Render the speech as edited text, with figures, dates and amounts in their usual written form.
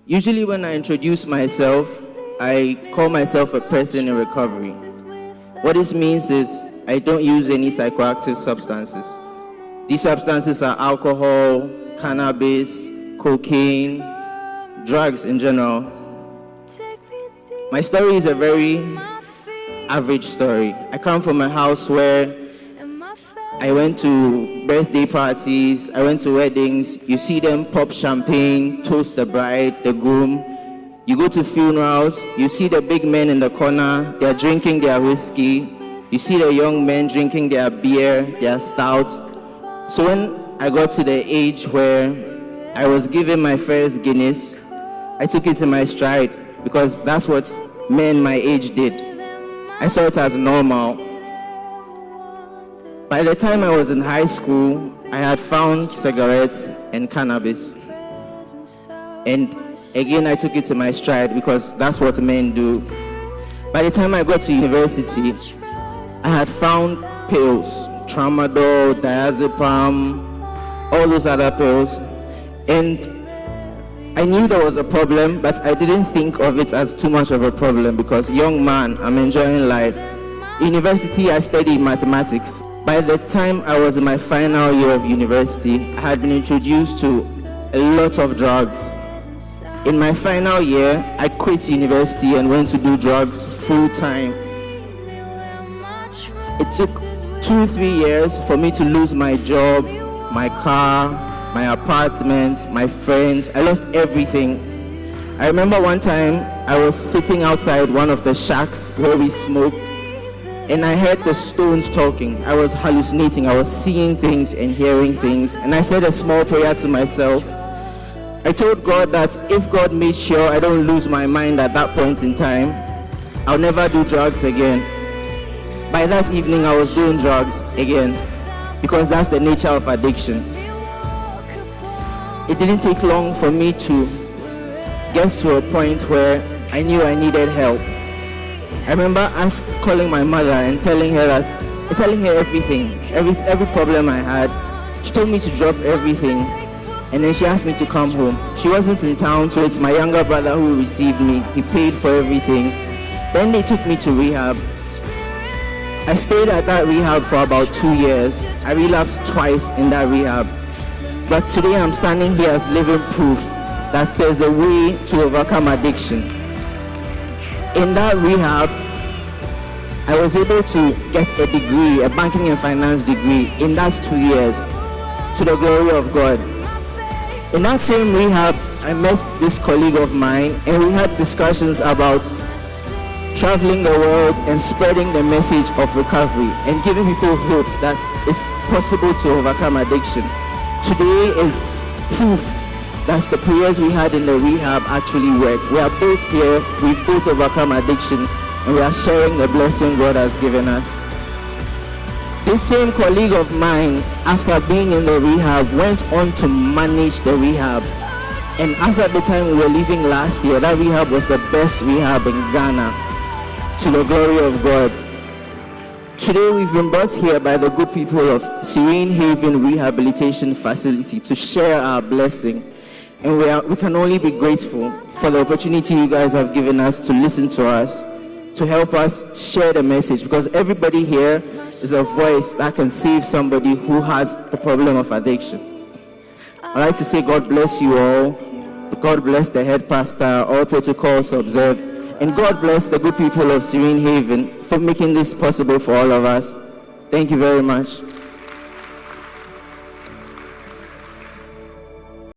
Usually when I introduce myself, I call myself a person in recovery. What this means is I don't use any psychoactive substances. These substances are alcohol, cannabis, cocaine, drugs in general. My story is a very average story. I come from a house where I went to birthday parties, I went to weddings. You see them pop champagne, toast the bride, the groom. You go to funerals, you see the big men in the corner, they're drinking their whiskey. You see the young men drinking their beer, their stout. So when I got to the age where I was given my first Guinness, I took it in my stride because that's what men my age did. I saw it as normal. By the time I was in high school, I had found cigarettes and cannabis. And again, I took it to my stride because that's what men do. By the time I got to university, I had found pills, tramadol, diazepam, all those other pills. And I knew there was a problem, but I didn't think of it as too much of a problem because young man, I'm enjoying life. University, I studied mathematics. By the time I was in my final year of university, I had been introduced to a lot of drugs. In my final year, I quit university and went to do drugs full time. It took 2-3 years for me to lose my job, my car, my apartment, my friends. I lost everything. I remember one time I was sitting outside one of the shacks where we smoked, and I heard the stones talking. I was hallucinating. I was seeing things and hearing things. And I said a small prayer to myself. I told God that if God made sure I don't lose my mind at that point in time, I'll never do drugs again. By that evening, I was doing drugs again because that's the nature of addiction. It didn't take long for me to get to a point where I knew I needed help. I remember calling my mother and telling her everything, every problem I had. She told me to drop everything, and then she asked me to come home. She wasn't in town, so it's my younger brother who received me. He paid for everything. Then they took me to rehab. I stayed at that rehab for about 2 years. I relapsed twice in that rehab. But today I'm standing here as living proof that there's a way to overcome addiction. In that rehab, I was able to get a degree, a banking and finance degree, in that 2 years, to the glory of God. In that same rehab, I met this colleague of mine, and we had discussions about traveling the world and spreading the message of recovery and giving people hope that it's possible to overcome addiction. Today is proof that the prayers we had in the rehab actually work. We are both here, we've both overcome addiction, and we are sharing the blessing God has given us. This same colleague of mine, after being in the rehab, went on to manage the rehab. And as at the time we were leaving last year, that rehab was the best rehab in Ghana, to the glory of God. Today we've been brought here by the good people of Serene Haven Rehabilitation Facility to share our blessing. And we can only be grateful for the opportunity you guys have given us to listen to us, to help us share the message, because everybody here is a voice that can save somebody who has the problem of addiction. I'd like to say God bless you all. God bless the head pastor, all protocols observed. And God bless the good people of Serene Haven for making this possible for all of us. Thank you very much.